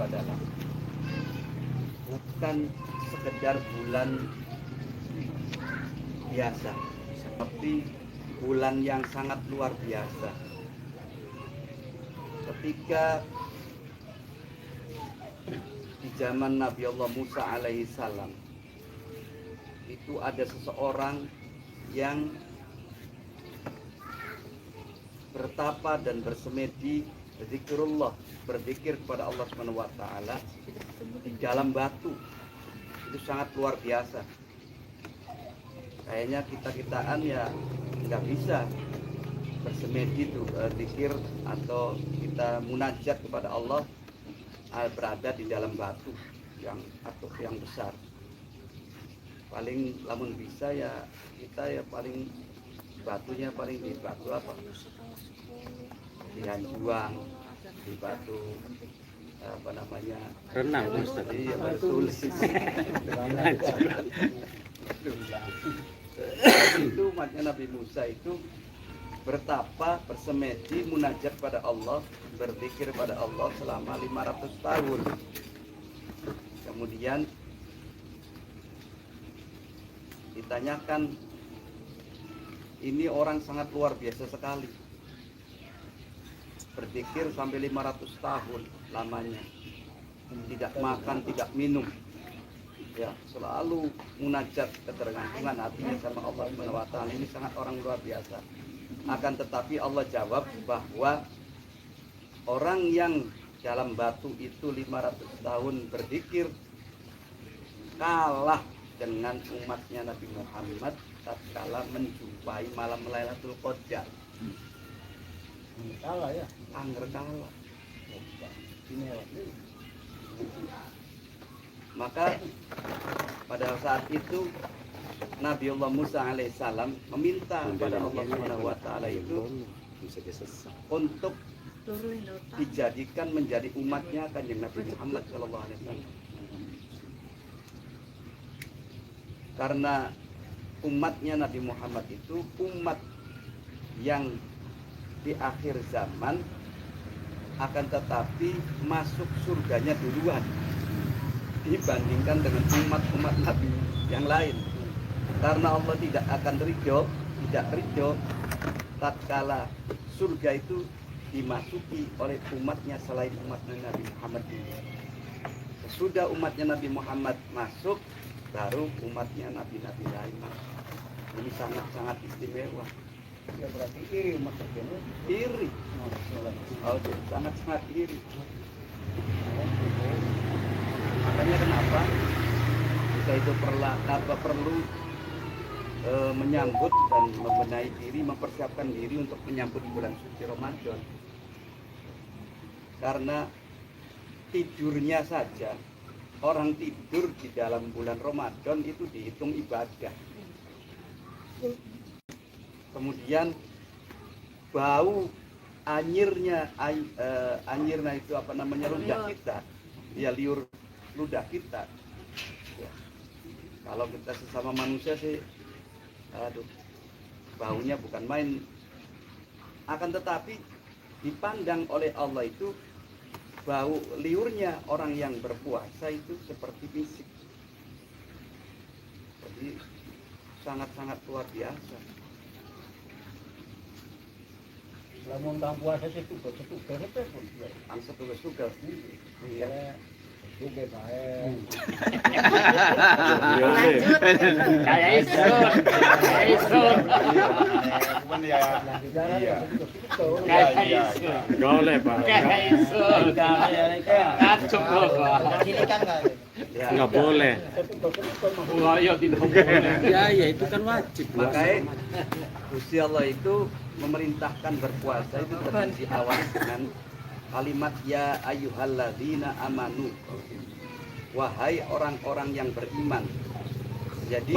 adalah bukan sekedar bulan biasa, tapi bulan yang sangat luar biasa. Ketika di zaman Nabi Allah Musa alaihi salam itu ada seseorang yang bertapa dan bersemedi zikrullah, berzikir kepada Allah Subhanahu wa taala di dalam batu. Itu sangat luar biasa. Kayaknya kita-kitaan ya nggak bisa bersemedi itu zikir atau kita munajat kepada Allah berada di dalam batu yang besar. Paling lamun bisa ya kita ya paling batunya paling di batu apa? Di Hanjuang, di batu apa namanya? Renang Ustaz. Iya, betul. Itu umatnya Nabi Musa itu bertapa, bersemedi, munajat pada Allah, berzikir pada Allah selama 500 tahun. Kemudian ditanyakan, ini orang sangat luar biasa sekali, berzikir sampai 500 tahun lamanya, tidak makan, tidak minum, ya selalu munajat, ketergantungan hatinya sama Allah Subhanahu wa taala. Ini sangat orang luar biasa. Akan tetapi Allah jawab bahwa orang yang dalam batu itu 500 tahun berzikir kalah dengan umatnya Nabi Muhammad tatkala menjumpai malam Lailatul Qadar. Kalah ya. Angger kalah. Maka pada saat itu Nabi Allah Musa alaihissalam meminta kepada Allah Subhanahu wa taala itu untuk dijadikan menjadi umatnya Kanjeng Nabi Muhammad sallallahu alaihi wasallam. Karena umatnya Nabi Muhammad itu umat yang di akhir zaman, akan tetapi masuk surganya duluan dibandingkan dengan umat-umat Nabi yang lain. Karena Allah tidak akan tidak ridho tatkala surga itu dimasuki oleh umatnya selain umatnya Nabi Muhammad ini. Sesudah umatnya Nabi Muhammad masuk, baru umatnya nabi-nabi lain masuk. Ini sangat-sangat istimewa. Ya berarti iri umat ini. Iri. Oh, sangat-sangat iri. Makanya kenapa kita itu perlu menyambut dan membenahi diri, mempersiapkan diri untuk menyambut bulan suci Ramadan. Karena tidurnya saja, orang tidur di dalam bulan Ramadan itu dihitung ibadah. Kemudian bau anyirnya itu apa namanya, ludah kita, ya liur ludah kita. Ya. Kalau kita sesama manusia sih, aduh, baunya bukan main. Akan tetapi dipandang oleh Allah itu bau liurnya orang yang berpuasa itu seperti fisik. Jadi sangat-sangat luar biasa. Lamun bang puasa sih tuh pun. Angsa tugas-tugas. Iya. Juga baik. Kayak isun. Cuman ya. Kayak isun. Boleh Pak. Kayak isun. Kacung loh. Sini kan enggak. Ya. Nggak boleh. Wah, ya tidak boleh. Ya itu kan wajib. Makanya Gusti Allah itu memerintahkan berpuasa itu diawali dengan kalimat ya ayyuhalladzina amanu, wahai orang-orang yang beriman. Jadi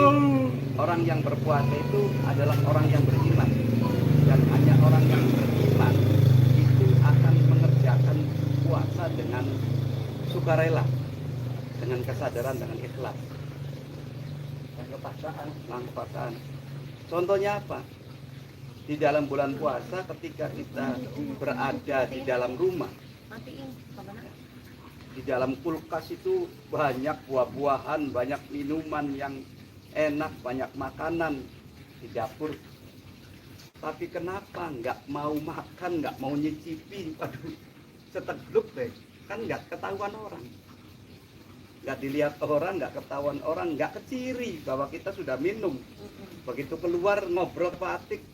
orang yang berpuasa itu adalah orang yang beriman, dan hanya orang yang beriman itu akan mengerjakan puasa dengan sukarela, dengan kesadaran, dengan ikhlas, tanpa paksaan. Contohnya apa? Di dalam bulan puasa ketika kita berada di dalam rumah, Di dalam kulkas itu banyak buah-buahan, banyak minuman yang enak, banyak makanan di dapur. Tapi kenapa nggak mau makan, nggak mau nyicipi? Waduh, setegluk deh. Kan nggak ketahuan orang. Nggak dilihat orang, nggak ketahuan orang, nggak keciri bahwa kita sudah minum. Begitu keluar ngobrol patik,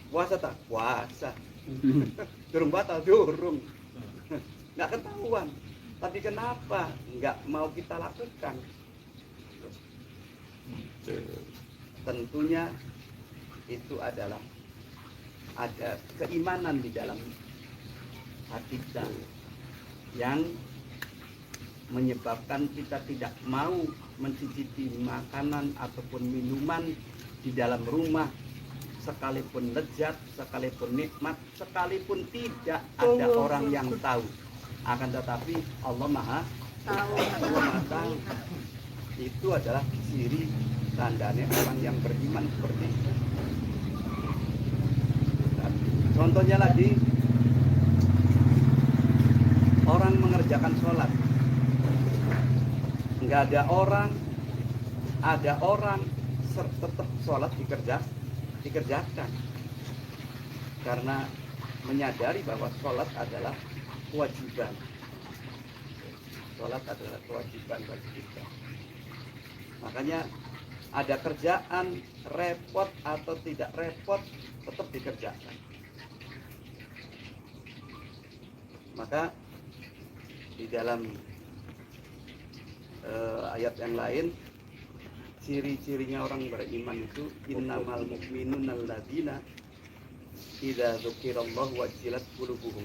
puasa tak? Puasa. Durung batal, durung. Nggak ketahuan. Tapi kenapa nggak mau kita lakukan? Tentunya itu adalah ada keimanan di dalam hati kita yang menyebabkan kita tidak mau mencicipi makanan ataupun minuman di dalam rumah, sekalipun lezat, sekalipun nikmat, sekalipun tidak ada orang yang tahu. Akan tetapi Allah Maha tahu. Allah Maha tahu. Itu adalah ciri tandanya orang yang beriman seperti itu. Contohnya lagi, orang mengerjakan sholat, nggak ada orang tetap sholat dikerjakan karena menyadari bahwa sholat adalah kewajiban. Sholat adalah kewajiban bagi kita. Makanya ada kerjaan repot atau tidak repot tetap dikerjakan. Maka di dalam ayat yang lain, ciri-cirinya orang beriman itu innamal mu'minuna alladzina idza dzukirallahu wajilat qulubuhum.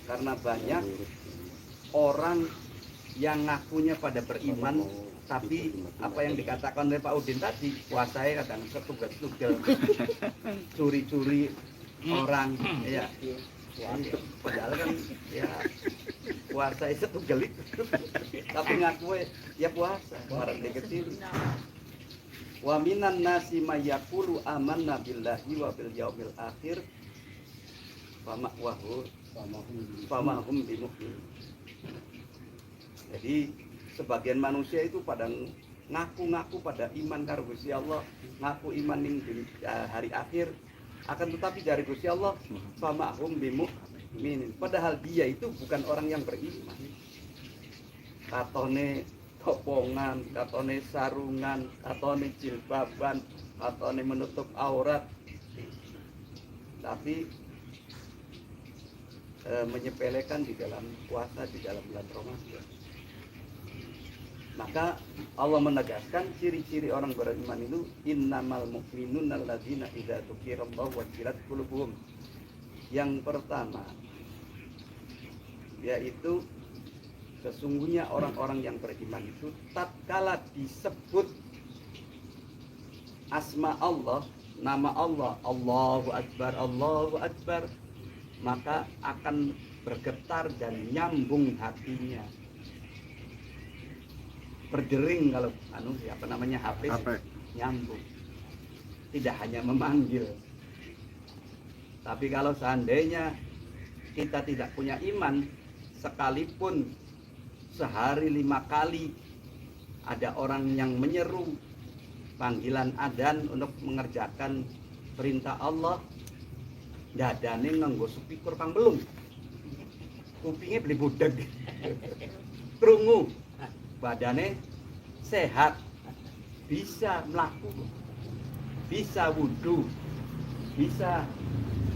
Karena banyak orang yang ngakunya pada beriman, tapi apa yang dikatakan oleh Pak Udin tadi, puasanya kadang ketugas-tugas, curi-curi orang, ya. Padahal kan ya puasa itu gelik, tapi ngaku ya puasa, marah kecil. Wa minan nasi mayaqulu amanna billahi wa bil yaumil akhir famahum bimu'min. Jadi sebagian manusia itu pada ngaku-ngaku pada iman karo Gusti Allah, ngaku iman ning hari akhir, akan tetapi dari Gusti Allah famahum bimu'min. Padahal dia itu bukan orang yang beriman. Katone topongan, katone sarungan, katone jilbaban, katone menutup aurat, tapi menyepelekan di dalam puasa, di dalam bulan Ramadan. Maka Allah menegaskan ciri-ciri orang beriman itu innamal mu'minuna alladzina idza dzukirallahu wajilat qulubuhum. Yang pertama yaitu sesungguhnya orang-orang yang beriman itu tatkala disebut asma Allah, nama Allah, Allahu Akbar, maka akan bergetar dan nyambung hatinya, berdering kalau HP. Nyambung, tidak hanya memanggil. Tapi kalau seandainya kita tidak punya iman, sekalipun sehari 5 kali ada orang yang menyeru panggilan adzan untuk mengerjakan perintah Allah, dadane nganggo speaker pang belum, kupingnya beli budeg, krungu, badane sehat, bisa melaku, bisa wudhu, bisa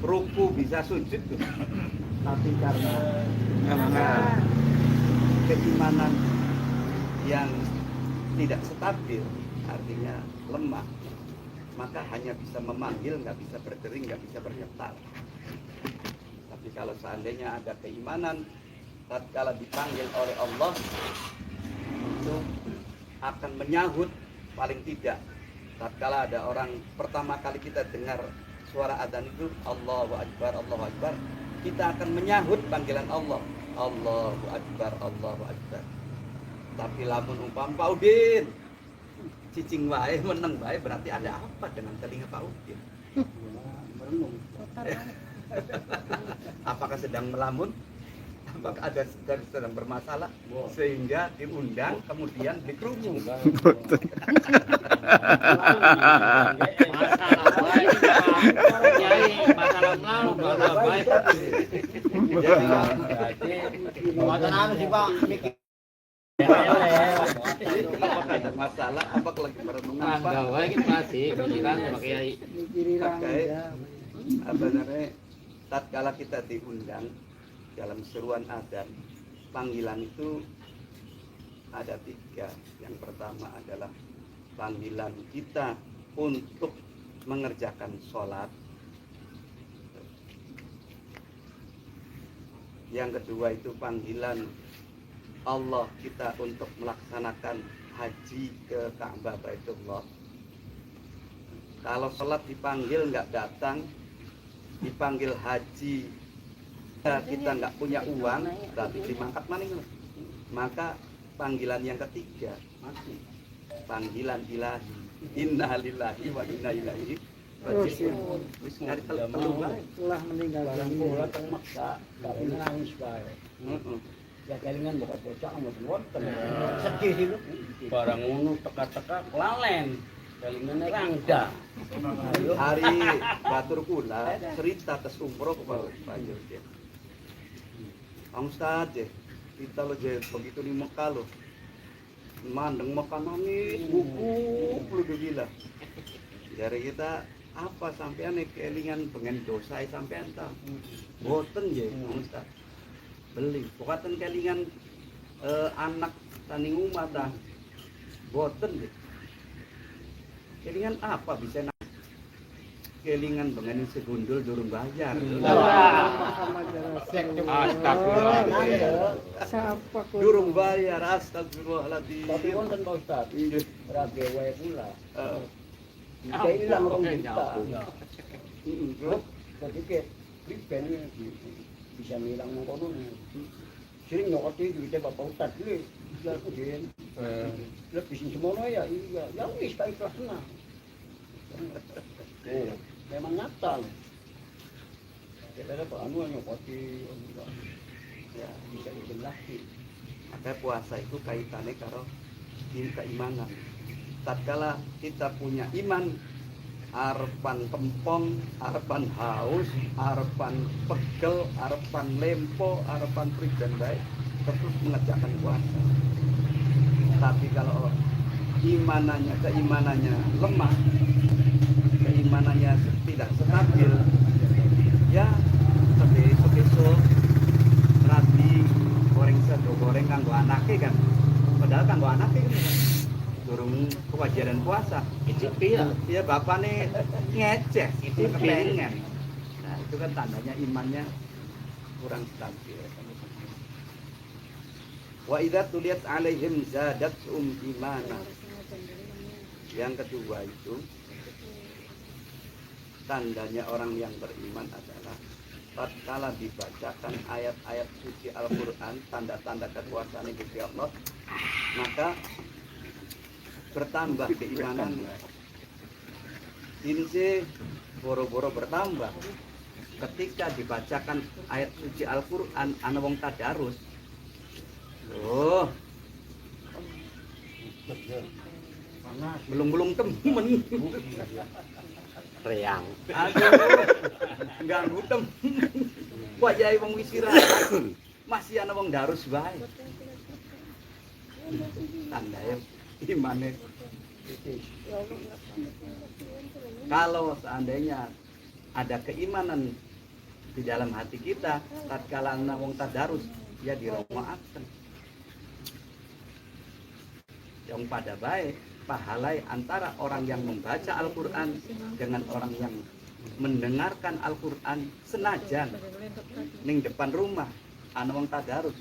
ruku, bisa sujud, tapi karena keimanan yang tidak stabil, artinya lemah, maka hanya bisa memanggil, nggak bisa berdering, nggak bisa bergetar. Tapi kalau seandainya ada keimanan, tatkala dipanggil oleh Allah, itu akan menyahut. Paling tidak tatkala ada orang pertama kali kita dengar suara adzan itu Allahu Akbar, kita akan menyahut panggilan Allah, Allahu Akbar. Tapi lamun umpam Pak Udin cicing wae, meneng wae, berarti ada apa dengan telinga Pak Udin? Apakah sedang melamun? nampak ada sedang bermasalah sehingga diundang kemudian dikerubung. Masalah baik, Pak Kiai, masalah lalu, masalah baik. Muatan anu sih Pak, mikir. Ada masalah apa lagi merenungan apa? Enggak baik itu masih pikiran Pak Kiai. Terkait apa namanya? Tatkala kita diundang dalam seruan adzan, panggilan itu ada 3. Yang pertama adalah panggilan kita untuk mengerjakan sholat. Yang kedua itu panggilan Allah kita untuk melaksanakan haji ke Ka'bah Baitullah. Kalau sholat dipanggil nggak datang, dipanggil haji kita nggak punya uang, berarti dimangkat maning. Maka panggilan yang ketiga masih panggilan ilahi, inna lillahi wa inna ilaihi raji'un. Wis ngari telu Telah meninggal dunia termaksa, tapi nangis bae. Ya kelingan buka bocah amat wonten. Sedih itu. Barang ngono teka-teka lalen. Kelingan rangda. hari batur kula cerita ke sumro kepada Pak Jurgen. Ang Ustaz kita lo begitu di Mekah lo. Mandeng makan nangis, buku perlu gila. Dari kita apa sampean kelingan pengen dosa sampean ta. Boten je Ustaz. Beli pokoknya kelingan anak tanding umat ta. Boten je. Kelingan apa bisa kelingan bengenin segundul durung bayar. Durung bayar, astagfirullahaladzim. Tapi wonten Pak Ustaz. Iya. Rabe wae pula. Eh, Kita hilang rong Oke, juta. terus Jadi ke priben bisa ngilang nang kono. Sering nyokoti duitnya Bapak Ustaz dulu. Ya kujen. Lebih semono ya iya. Ya wis tak ikhlas tenang. Oh, memang nyata. Kita dapat anu nyokoti ya bisa dijelasin. Maka puasa itu kaitannya karo keimanan. Tatkala kita punya iman, arepan kempong, arepan haus, arepan pegel, arepan lempo, arepan priben baik, terus mengerjakan puasa. Tapi kalau keimanannya lemah, keimanannya tidak stabil, ya besok rati goreng sego goreng kanggo anake kan. Padahal kanggo anake kan durung kewajaran puasa. Icipi ya. Iya bapaknya ngeceh, itu kepengen. Nah itu kan tandanya imannya kurang stabil. Wa idza tuliyat alaihim zadatuhum imana. Yang kedua itu tandanya orang yang beriman adalah tatkala dibacakan ayat-ayat suci Al-Qur'an, tanda-tanda kekuasaan Gusti Allah, maka bertambah keimanannya. Ini sih boro-boro bertambah. Ketika dibacakan ayat suci Al-Qur'an ana wong tadarus. Oh. Belum temen. Reang. Aduh. Ganggu temen. Wajahe wong wisirahat. Masih ana wong darus bae. Tandanya imane. Kalau seandainya ada keimanan di dalam hati kita, tatkala ana wong tadarus, ya diromaaken. Yang pada baik pahalai antara orang yang membaca Al-Qur'an dengan orang yang mendengarkan Al-Qur'an senajan ning depan rumah ana wong tadarus.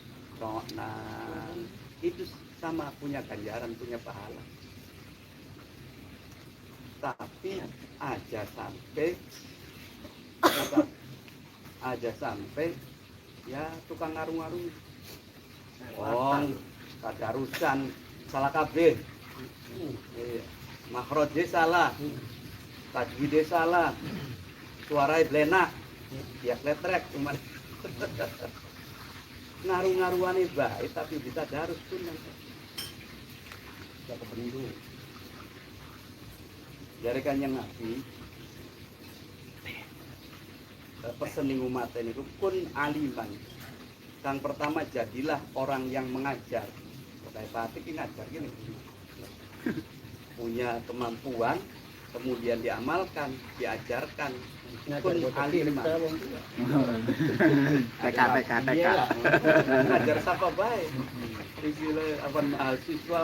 Nah, itu sama punya ganjaran, punya pahala. Tapi aja sampai ya tukang ngarung-ngarung. Wong tadarusan salah kabeh. Makhrajnya salah. Tajwidnya salah. Suaranya blenak. Ya kletrek cuman. ngaru-ngaruane bae tapi bisa harus sunnah. Ya kebendu. Dari Kanjeng Nabi pesen ning umat ini kun aliman. Yang pertama jadilah orang yang mengajar. Kayak Fatih ngajar gini. Punya kemampuan, kemudian diamalkan, diajarkan. Kun aliman. TK. Ngajar siapa baik. Istilah apa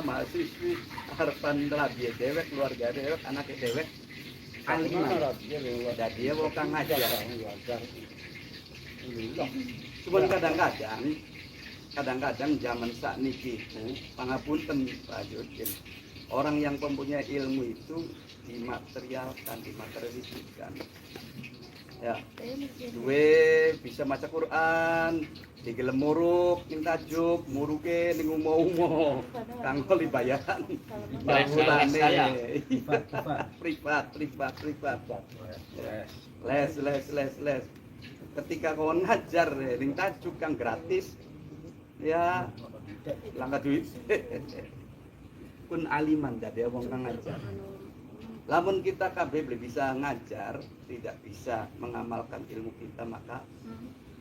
mahasiswi, harapan labi dewek, keluarga dewek, anak dewek. Aliman. Dan dia mau kang ngajar. Cuman kadang-kadang zaman sakniki itu pangapunten Pak Jodin, orang yang mempunyai ilmu itu dimaterialisikan. Ya, duwe bisa maca Quran, digelem muruk, intajuk, muruke ning umo-umo, kanggo libayan. Bangulane privat. Les. Ketika kau ngajar ning tajuk yang gratis, ya langka duit. Kun aliman dadi wong kang ngajar. Lamun kita kabeh bisa ngajar, tidak bisa mengamalkan ilmu kita, maka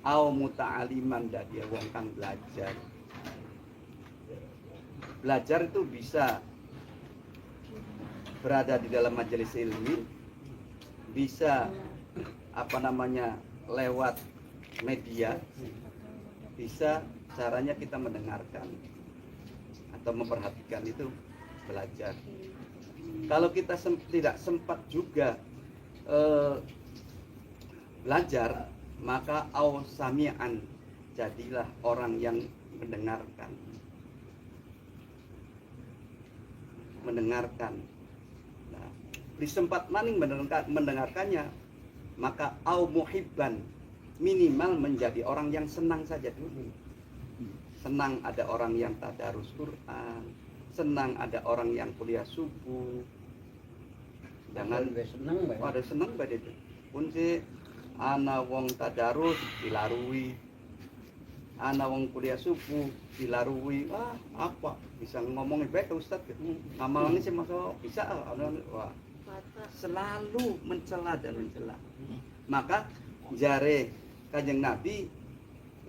au muta'aliman dadi wong kang belajar. Belajar itu bisa berada di dalam majelis ilmi, bisa lewat media, bisa caranya kita mendengarkan atau memperhatikan, itu belajar. Kalau kita tidak sempat juga belajar, maka au sami'an, jadilah orang yang mendengarkan. Nah, di sempat maning mendengarkannya, maka au muhibban, minimal menjadi orang yang senang saja dulu. Senang ada orang yang tadarus Quran, senang ada orang yang kuliah subuh. Jangan ada senang pada itu. Pun si ana wong tadarus dilarui, ana wong kuliah subuh dilarui. Wah, apa bisa ngomongin baik Ustaz? Ngamalnya sih masuk bisa. Wah, selalu mencela. Maka jare Kanjeng Nabi,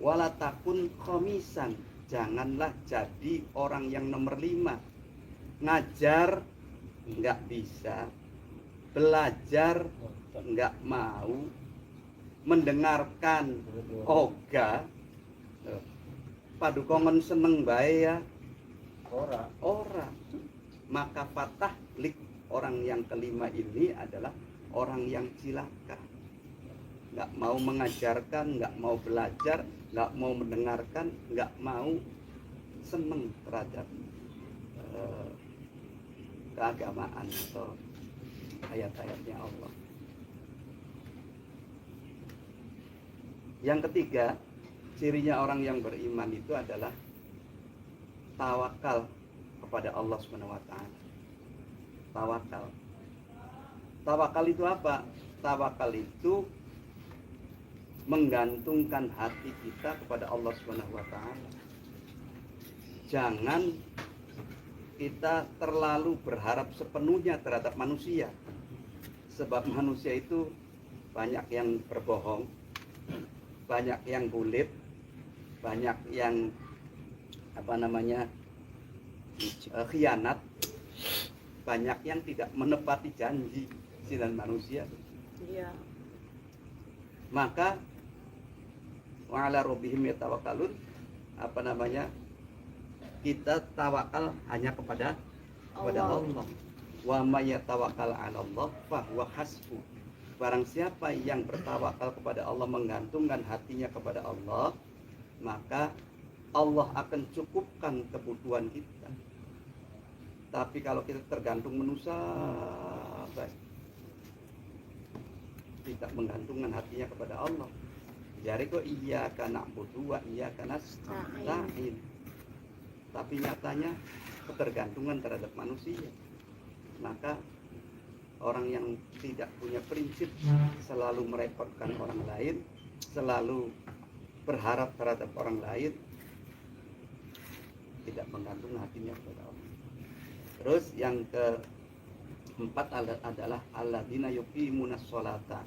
wala takun khomisan, janganlah jadi orang yang nomor 5. Ngajar nggak bisa, belajar nggak mau, mendengarkan oga, padukongen seneng bae ya ora. Maka patah lik, orang yang kelima ini adalah orang yang cilaka. Nggak mau mengajarkan, nggak mau belajar, nggak mau mendengarkan, nggak mau seneng terhadap keagamaan atau ayat-ayatnya Allah. Yang ketiga, cirinya orang yang beriman itu adalah tawakal kepada Allah SWT. Tawakal itu apa? Tawakal itu menggantungkan hati kita kepada Allah SWT. Jangan kita terlalu berharap sepenuhnya terhadap manusia, sebab manusia itu banyak yang berbohong, banyak yang bulit, banyak yang khianat, banyak yang tidak menepati janji dengan manusia. Iya. Maka wa ala rabbihim yatawakkalun, kita tawakal hanya kepada Allah. Wa may yatawakkal 'ala Allah fa huwa hasbuh. Barang siapa yang bertawakal kepada Allah, menggantungkan hatinya kepada Allah, maka Allah akan cukupkan kebutuhan kita. Tapi kalau kita tergantung manusia, tidak menggantungkan hatinya kepada Allah, jadi kok iyyaka na'budu wa iyyaka nasta'in. Tapi nyatanya ketergantungan terhadap manusia. Maka orang yang tidak punya prinsip, selalu merepotkan orang lain, selalu berharap terhadap orang lain, tidak menggantung hatinya kepada Allah. Terus yang keempat adalah alladzina yuqimunas sholata.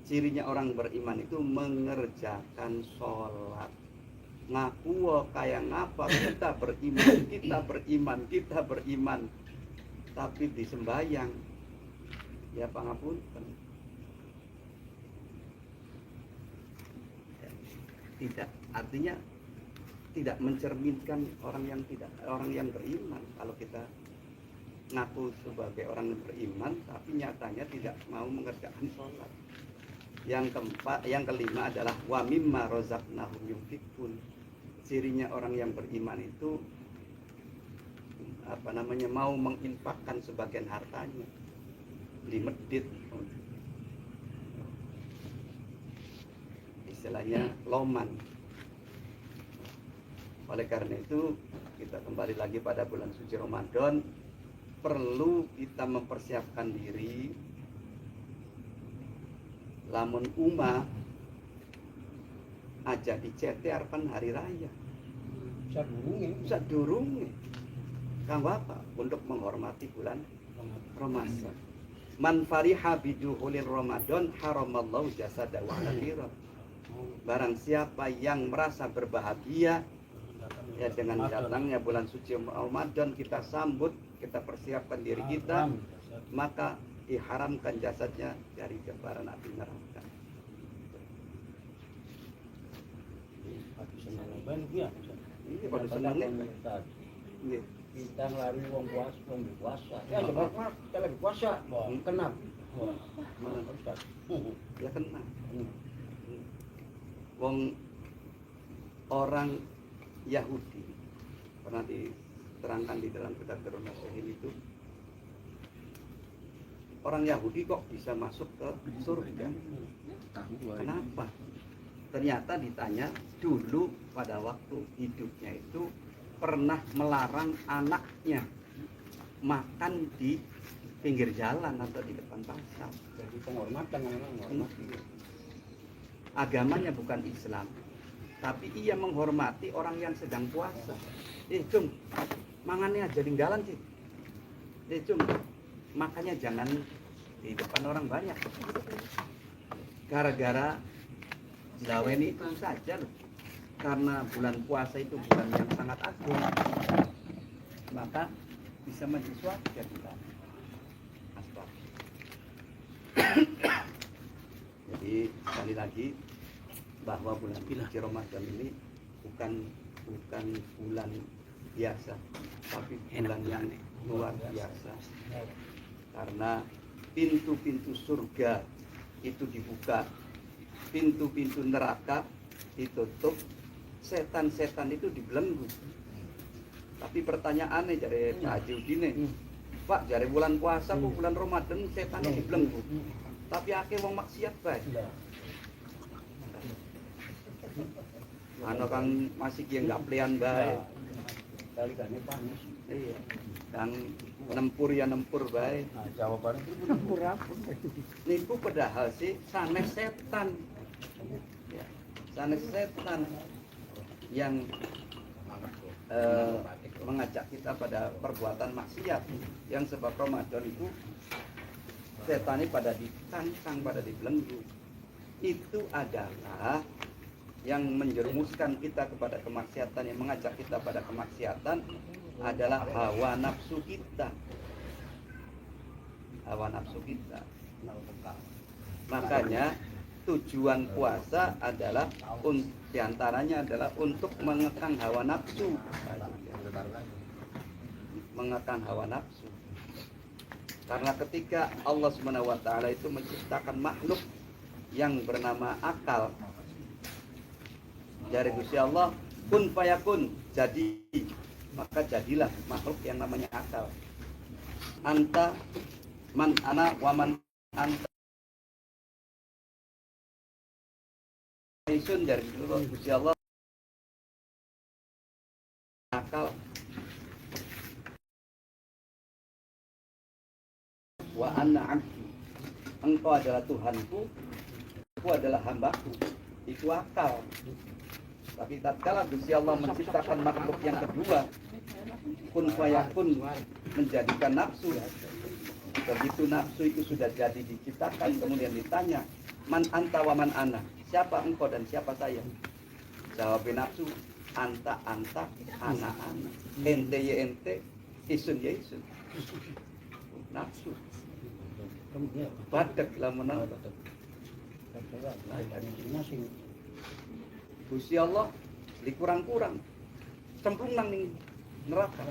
Cirinya orang beriman itu mengerjakan sholat. Ngaku kayak ngapa kita beriman, tapi disembayang ya pangapunten. Tidak, artinya tidak mencerminkan orang yang beriman. Kalau kita ngaku sebagai orang yang beriman tapi nyatanya tidak mau mengerjakan sholat. Yang kelima adalah wa mimma razaqnahum yunfiqun. Cirinya orang yang beriman itu mau menginfakkan sebagian hartanya di masjid, istilahnya loman. Oleh karena itu kita kembali lagi pada bulan suci Ramadan, perlu kita mempersiapkan diri. Lamun aja diceterkan hari raya sadurunge kanggo apa? Untuk menghormati bulan Ramadan. Man fariha biduhulil Ramadan haramallahu jasada wa akhirat. Barang siapa yang merasa berbahagia ya dengan datangnya bulan suci Ramadan, kita sambut, kita persiapkan diri kita, maka diharamkan jasadnya dari kebaran api neraka. Ini pada senangnya. Kita ngelari wong puasa. Ya coba kita lagi puasa, kenapa? Mana Ustaz? Ya kena. Wong orang Yahudi pernah diterangkan di dalam kitab Nasihin itu, orang Yahudi kok bisa masuk ke surga? Kenapa? Ternyata ditanya dulu pada waktu hidupnya itu pernah melarang anaknya makan di pinggir jalan atau di depan pasar. Jadi penghormatan memang. Agamanya bukan Islam, tapi ia menghormati orang yang sedang puasa. Cung, mangannya aja tinggalan sih. Cung, makanya jangan di depan orang banyak. Gara-gara Jaweni itu saja loh. Karena bulan puasa itu bulan yang sangat agung, maka bisa menjadi surga kita. Jadi sekali lagi bahwa bulan suci Ramadan ini bukan bulan biasa, tapi bulan yang luar biasa. Karena pintu-pintu surga itu dibuka, pintu-pintu neraka ditutup, setan-setan itu dibelenggu. Tapi pertanyaannya dari Pak Haji Udine, Pak, dari bulan puasa ke bulan Ramadan setan dibelenggu, tapi akeh wong maksiat bae. Ano kang masih kiye gaplian bae. Kali-kali panas. Iya. Kang nempur ya nempur bae. Nah, jawabannya itu nempur apa? Niku padahal sih sanes setan. Ya, sanes setan yang mengajak kita pada perbuatan maksiat, yang sebab Ramadan itu setan ini pada dicangkang, pada dibelenggu. Itu adalah yang menjerumuskan kita kepada kemaksiatan, yang mengajak kita pada kemaksiatan adalah hawa nafsu kita. Hawa nafsu kita. Makanya tujuan puasa adalah diantaranya adalah untuk mengekang hawa nafsu. Mengekang hawa nafsu. Karena ketika Allah SWT itu menciptakan makhluk yang bernama akal, dari Gusti Allah, kun fayakun, jadi, maka jadilah makhluk yang namanya akal. Anta man ana wa man anta. Isun dari Gusti Allah, akal wa anna abdi, engkau adalah Tuhanku, aku adalah hambaku. Itu akal. Tapi tatkala Gusti Allah menciptakan makhluk yang kedua, kun fayakun, menjadikan nafsu. Begitu nafsu itu sudah jadi diciptakan, kemudian ditanya, man anta wa man ana, siapa engkau dan siapa saya? Jawab nafsu, anta anta, ana ana, ente ya ente, isun ya isun. Nafsu badak lamunan Gusti Allah dikurang-kurang cemplung nang ning neraka.